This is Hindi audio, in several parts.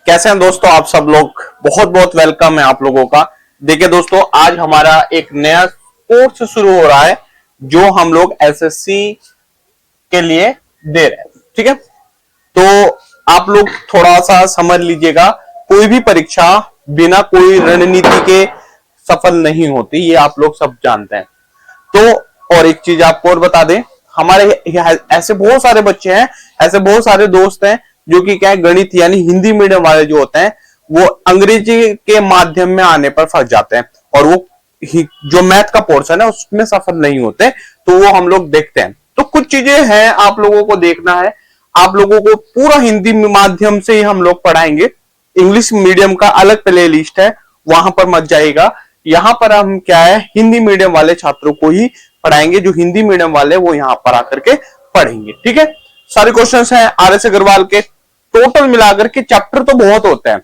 कैसे हैं दोस्तों आप सब लोग। बहुत बहुत वेलकम है आप लोगों का। देखिए दोस्तों, आज हमारा एक नया कोर्स शुरू हो रहा है जो हम लोग एसएससी के लिए दे रहे हैं। ठीक है, तो आप लोग थोड़ा सा समझ लीजिएगा। कोई भी परीक्षा बिना कोई रणनीति के सफल नहीं होती, ये आप लोग सब जानते हैं। तो और एक चीज आपको और बता दें, हमारे ऐसे बहुत सारे बच्चे हैं, ऐसे बहुत सारे दोस्त हैं जो कि क्या है, गणित यानी हिंदी मीडियम वाले जो होते हैं वो अंग्रेजी के माध्यम में आने पर फंस जाते हैं और वो जो मैथ का पोर्शन है उसमें सफल नहीं होते। तो वो हम लोग देखते हैं। तो कुछ चीजें हैं आप लोगों को देखना है। आप लोगों को पूरा हिंदी माध्यम से ही हम लोग पढ़ाएंगे। इंग्लिश मीडियम का अलग प्ले लिस्ट है, वहां पर मत जाइएगा। यहाँ पर हम क्या है, हिंदी मीडियम वाले छात्रों को ही पढ़ाएंगे। जो हिंदी मीडियम वाले वो यहाँ पर आकर के पढ़ेंगे। ठीक है, सारे क्वेश्चंस हैं आर.एस. अग्रवाल के। टोटल मिलाकर के चैप्टर तो बहुत होते हैं,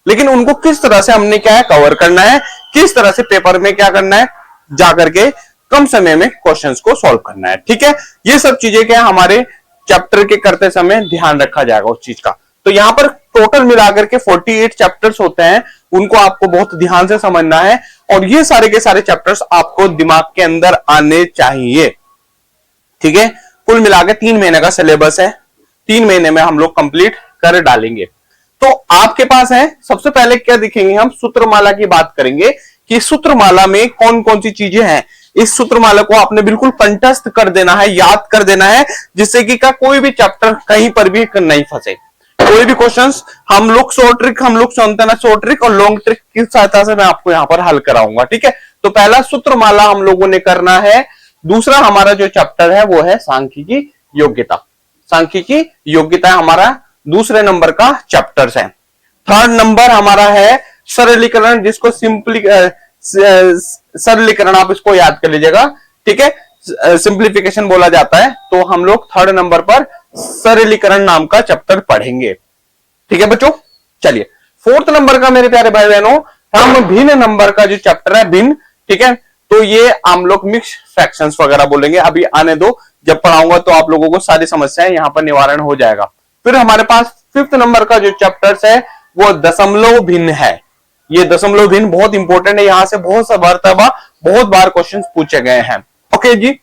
लेकिन उनको किस तरह से हमने क्या है कवर करना है, किस तरह से पेपर में क्या करना है, जाकर के कम समय में क्वेश्चंस को सॉल्व करना है। ठीक है, ये सब चीजें क्या हमारे चैप्टर के करते समय ध्यान रखा जाएगा उस चीज का। तो यहां पर टोटल मिलाकर के 48 चैप्टर्स होते हैं, उनको आपको बहुत ध्यान से समझना है और ये सारे के सारे चैप्टर्स आपको दिमाग के अंदर आने चाहिए। ठीक है, कुल मिलाकर 3 महीने का सिलेबस है, 3 महीने में हम लोग कंप्लीट कर डालेंगे। तो आपके पास है, सबसे पहले क्या दिखेंगे, हम सूत्रमाला की बात करेंगे कि सूत्रमाला में कौन कौन सी चीजें हैं। इस सूत्रमाला को आपने बिल्कुल कंठस्थ कर देना है, याद कर देना है, जिससे कि का कोई भी चैप्टर कहीं पर भी नहीं फंसे। कोई भी क्वेश्चंस हम लोग शॉर्ट ट्रिक, हम लोग सुनते ना, शॉर्ट ट्रिक और लॉन्ग ट्रिक की सहायता से मैं आपको यहां पर हल कराऊंगा। ठीक है, तो पहला सूत्रमाला हम लोगों ने करना है। दूसरा हमारा जो चैप्टर है वो है सांख्यिकी योग्यता। सांख्यिकी योग्यता हमारा दूसरे नंबर का चैप्टर है। थर्ड नंबर हमारा है सरलीकरण, जिसको सिंपली सरलीकरण आप इसको याद कर लीजिएगा। ठीक है, सिंप्लीफिकेशन बोला जाता है। तो हम लोग थर्ड नंबर पर सरलीकरण नाम का चैप्टर पढ़ेंगे। ठीक है बच्चों, चलिए फोर्थ नंबर का मेरे प्यारे भाई बहनों, हम भिन्न नंबर का जो चैप्टर है भिन्न। ठीक है, तो ये हम लोग मिक्स फ्रैक्शंस वगैरह बोलेंगे, अभी आने दो, जब पढ़ाऊंगा तो आप लोगों को सारी समस्याएं यहां पर निवारण हो जाएगा। फिर हमारे पास फिफ्थ नंबर का जो चैप्टर्स है वो दशमलव भिन्न है। ये दशमलव भिन्न बहुत इंपॉर्टेंट है, यहां से बहुत बार क्वेश्चन पूछे गए हैं। ओके जी,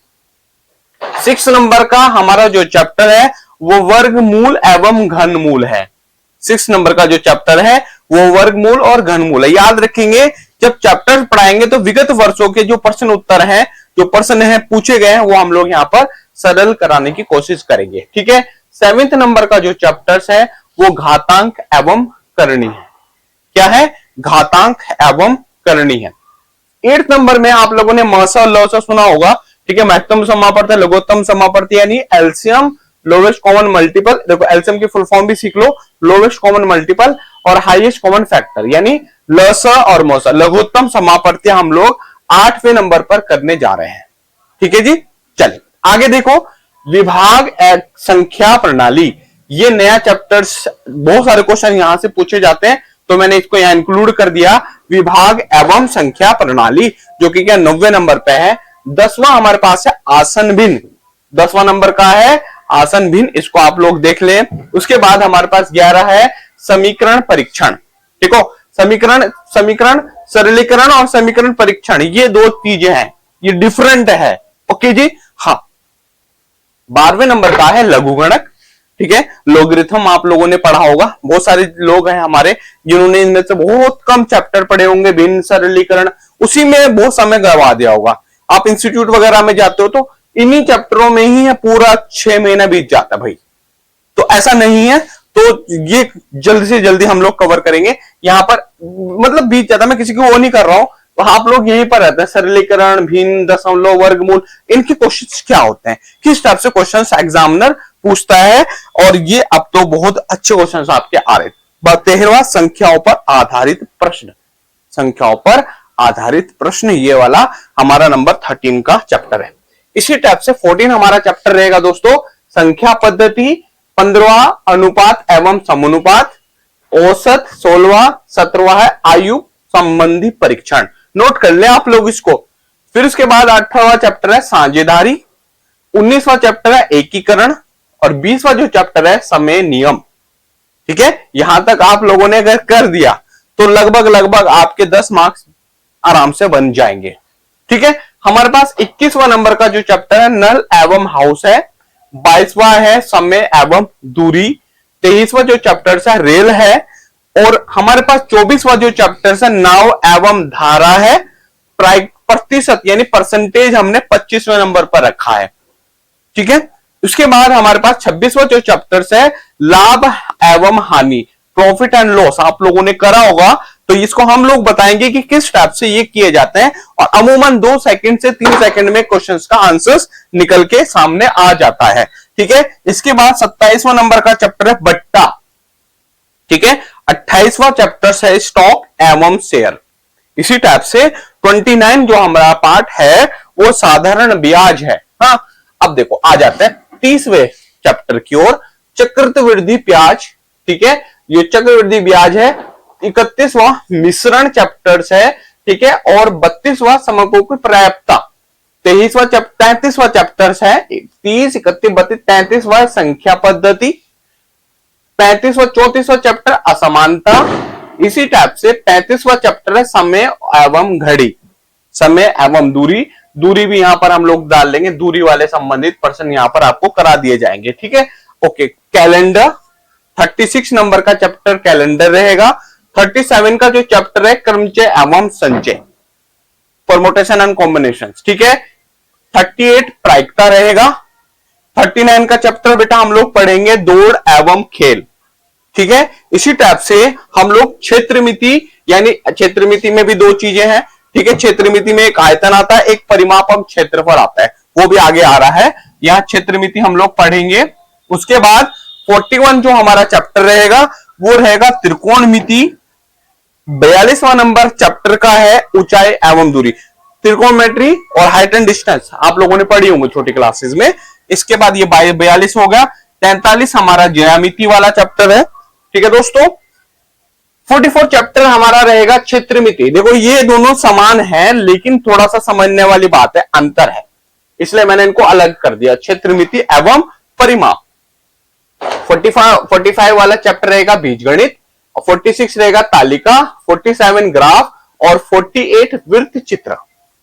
6 नंबर का हमारा जो चैप्टर है वो वर्गमूल एवं घनमूल है। 6 नंबर का जो चैप्टर है वो वर्गमूल और घनमूल है। याद रखेंगे, जब चैप्टर पढ़ाएंगे तो विगत वर्षों के जो प्रश्न उत्तर हैं, जो प्रश्न है पूछे गए हैं, वो हम लोग यहाँ पर सरल कराने की कोशिश करेंगे। ठीक है, 7th नंबर का जो चैप्टर्स है वो घातांक एवं करनी है। क्या है, घातांक एवं करनी है। 8th नंबर में आप लोगों ने महसा और लौसा सुना होगा। ठीक है, महत्तम समापवर्ती, लघुत्तम समापवर्ती यानी एलसीएम, लोवेस्ट कॉमन मल्टीपल। देखो एलसीएम की फुल फॉर्म भी सीख लो, लोवेस्ट कॉमन मल्टीपल और हाईएस्ट कॉमन फैक्टर यानी लसा और मौसा। लघुत्तम समापवर्ती हम लोग 8वें नंबर पर करने जा रहे हैं। ठीक है जी, चलिए आगे देखो, विभाग संख्या प्रणाली, ये नया चैप्टर्स, बहुत सारे क्वेश्चन यहां से पूछे जाते हैं, तो मैंने इसको यहां इंक्लूड कर दिया। विभाग एवं संख्या प्रणाली, जो कि क्या 90 नंबर पे है। 10वां हमारे पास है आसन भिन्न, 10वां नंबर का है आसन भिन्न, इसको आप लोग देख लें। उसके बाद हमारे पास 11 है समीकरण परीक्षण। ठीक हो, समीकरण सरलीकरण और समीकरण परीक्षण, ये दो चीजें हैं, ये डिफरेंट है। ओके जी, हाँ। 12वें नंबर का है लघुगणक। ठीक है, लोगरिथम आप लोगों ने पढ़ा होगा। बहुत सारे लोग हैं हमारे जिन्होंने इनमें से बहुत कम चैप्टर पढ़े होंगे, भिन्न सरलीकरण, उसी में बहुत समय गवा दिया होगा। आप इंस्टीट्यूट वगैरह में जाते हो तो इन्हीं चैप्टरों में ही है पूरा 6 महीना बीत जाता है भाई। तो ऐसा नहीं है, तो ये जल्दी से जल्दी हम लोग कवर करेंगे। यहां पर मतलब बीत जाता, मैं किसी को वो नहीं कर रहा हूं, तो आप लोग यहीं पर रहते हैं। सरलीकरण, भिन्न, दशमलव, वर्गमूल, इनके क्वेश्चंस क्या होते हैं, किस टाइप से क्वेश्चंस एग्जामिनर पूछता है, और ये अब तो बहुत अच्छे क्वेश्चंस आपके आ रहे। 13वां संख्याओं पर आधारित प्रश्न, संख्याओं पर आधारित प्रश्न, ये वाला हमारा नंबर 13 का चैप्टर है। इसी टाइप से 14 हमारा चैप्टर रहेगा दोस्तों, संख्या पद्धति। 15वां अनुपात एवं समानुपात। औसत 16वां। 17वां है आयु संबंधी परीक्षण, नोट कर ले आप लोग इसको। फिर उसके बाद 18वां चैप्टर है साझेदारी। 19वां चैप्टर है एकीकरण और 20वां जो चैप्टर है समय नियम। ठीक है, यहां तक आप लोगों ने अगर कर दिया तो लगभग लगभग आपके 10 मार्क्स आराम से बन जाएंगे। ठीक है, हमारे पास 21वां नंबर का जो चैप्टर है नल एवं हाउस है, 22वां है समय एवं दूरी, 23वां जो चैप्टर है रेल है, और हमारे पास 24वां जो चैप्टर है नाव एवं धारा है। प्रतिशत यानी परसेंटेज हमने 25वें नंबर पर रखा है। ठीक है, उसके बाद हमारे पास 26वां जो चैप्टर है लाभ एवं हानि, प्रॉफिट एंड लॉस, आप लोगों ने करा होगा, तो इसको हम लोग बताएंगे कि किस टाइप से ये किए जाते हैं, और अमूमन 2 सेकंड से 3 सेकंड में क्वेश्चंस का आंसर्स निकल के सामने आ जाता है। ठीक है, इसके बाद 27वां नंबर का चैप्टर है बट्टा। ठीक है, 28वां चैप्टर है स्टॉक एवं शेयर। इसी टाइप से 29 जो हमारा पार्ट है वो साधारण ब्याज है। हाँ, अब देखो आ जाते हैं 30वें चैप्टर की ओर, चक्रवृद्धि ब्याज। ठीक है, ये चक्रवृद्धि ब्याज है। 31वां मिश्रण चैप्टर है। ठीक है, और 32वां समकोण की पर्याप्तता। 33वां चैप्टर है 30, 31, 32, 33वां संख्या पद्धति। 35वां 34वां चैप्टर असमानता। इसी टाइप से 35वां चैप्टर है समय एवं घड़ी, समय एवं दूरी। दूरी भी यहां पर हम लोग डाल लेंगे, दूरी वाले संबंधित प्रश्न यहां पर आपको करा दिए जाएंगे। ठीक है, ओके। कैलेंडर 36 नंबर का चैप्टर कैलेंडर रहेगा। 37 का जो चैप्टर है क्रमचय एवं संचय, परमोटेशन एंड कॉम्बिनेशन। ठीक है, 38 प्रायिकता रहेगा। 39 का चैप्टर बेटा हम लोग पढ़ेंगे दौड़ एवं खेल। ठीक है, इसी टाइप से हम लोग क्षेत्रमिति, यानी क्षेत्रमिति में भी 2 चीजें हैं। ठीक है, क्षेत्रमिति में एक आयतन आता है, एक परिमापक क्षेत्रफल आता है, वो भी आगे आ रहा है। यहां क्षेत्रमिति हम लोग पढ़ेंगे। उसके बाद 41 जो हमारा चैप्टर रहेगा वो रहेगा त्रिकोणमिति। 42वां नंबर चैप्टर का है ऊंचाई एवं दूरी, त्रिकोणमेट्री और हाइट एंड डिस्टेंस, आप लोगों ने पढ़ी होंगे छोटी क्लासेस में। इसके बाद ये 42 हो गया। 43 हमारा ज्यामिति वाला चैप्टर है। ठीक है दोस्तों, 44 चैप्टर हमारा रहेगा क्षेत्रमिति। देखो ये दोनों समान है, लेकिन थोड़ा सा समझने वाली बात है, अंतर है, इसलिए मैंने इनको अलग कर दिया, क्षेत्रमिति एवं परिमाप। 45 वाला चैप्टर रहेगा बीजगणित, 46 रहेगा तालिका, 47 ग्राफ और 48 वृत्त चित्र।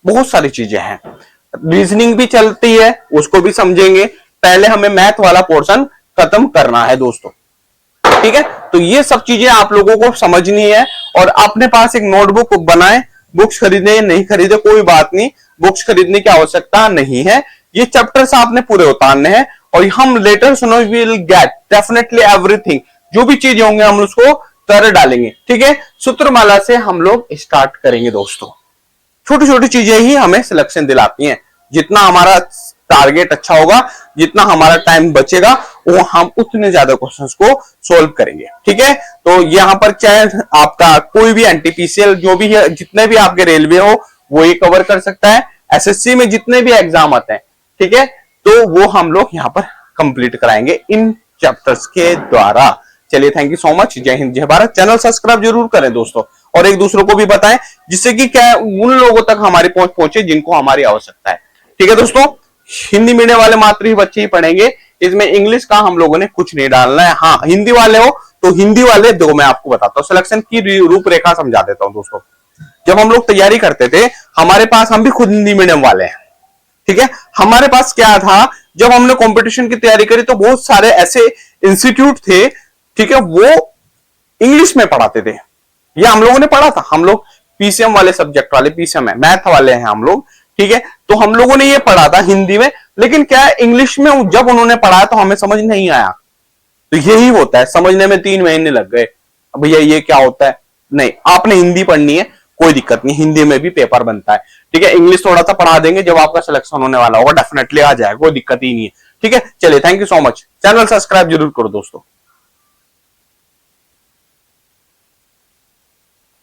बहुत सारी चीजें हैं, रीजनिंग भी चलती है, उसको भी समझेंगे। पहले हमें मैथ वाला पोर्शन खत्म करना है दोस्तों। ठीक है, तो ये सब चीजें आप लोगों को समझनी है, और अपने पास एक नोटबुक बनाएं। बुक्स खरीदे नहीं खरीदे कोई बात नहीं, बुक्स खरीदने की आवश्यकता नहीं है, ये चैप्टर्स आपने पूरे उतारने हैं, और हम लेटर सुनो विल गेट डेफिनेटली एवरीथिंग, जो भी चीजें होंगे हम उसको कर डालेंगे। ठीक है, सूत्रमाला से हम लोग स्टार्ट करेंगे दोस्तों। छोटी छोटी चीजें ही हमें सिलेक्शन दिलाती हैं। जितना हमारा टारगेट अच्छा होगा, जितना हमारा टाइम बचेगा, वो हम उतने ज्यादा क्वेश्चंस को सोल्व करेंगे। ठीक है, तो यहाँ पर चाहे आपका कोई भी एनटीपीसीएल जो भी है, जितने भी आपके रेलवे हो, वो ये कवर कर सकता है। एसएससी में जितने भी एग्जाम आते हैं, ठीक है, तो वो हम लोग यहाँ पर कंप्लीट कराएंगे इन चैप्टर्स के द्वारा। चलिए, थैंक यू सो मच। जय हिंद, जय भारत। चैनल सब्सक्राइब जरूर करें दोस्तों, और एक दूसरों को भी बताएं, जिससे कि क्या उन लोगों तक हमारी पहुंच पहुंचे जिनको हमारी आवश्यकता है। ठीक है दोस्तों, हिंदी मीडियम वाले मात्र ही बच्चे ही पढ़ेंगे, इसमें इंग्लिश का हम लोगों ने कुछ नहीं डालना है। हाँ, हिंदी वाले हो तो हिंदी वाले दो, मैं आपको बताता हूँ, सिलेक्शन की रूपरेखा समझा देता हूँ दोस्तों। जब हम लोग तैयारी करते थे, हमारे पास, हम भी खुद हिंदी मीडियम वाले हैं, ठीक है, हमारे पास क्या था, जब हमने कंपटीशन की तैयारी करी तो बहुत सारे ऐसे इंस्टीट्यूट थे, ठीक है, वो इंग्लिश में पढ़ाते थे, ये हम लोगों ने पढ़ा था। हम लोग पीसीएम वाले सब्जेक्ट वाले, पीसीएम है, मैथ वाले हैं हम लोग, ठीक है, तो हम लोगों ने ये पढ़ा था हिंदी में, लेकिन क्या है, इंग्लिश में जब उन्होंने पढ़ाया तो हमें समझ नहीं आया। तो यही होता है, समझने में 3 महीने लग गए, भैया ये क्या होता है। नहीं, आपने हिंदी पढ़नी है, कोई दिक्कत नहीं, हिंदी में भी पेपर बनता है, ठीक है। इंग्लिश थोड़ा सा पढ़ा देंगे, जब आपका सिलेक्शन होने वाला होगा डेफिनेटली आ जाएगा, कोई दिक्कत ही नहीं है। ठीक है, चलिए, thank you so much. Channel subscribe जरूर करो दोस्तों।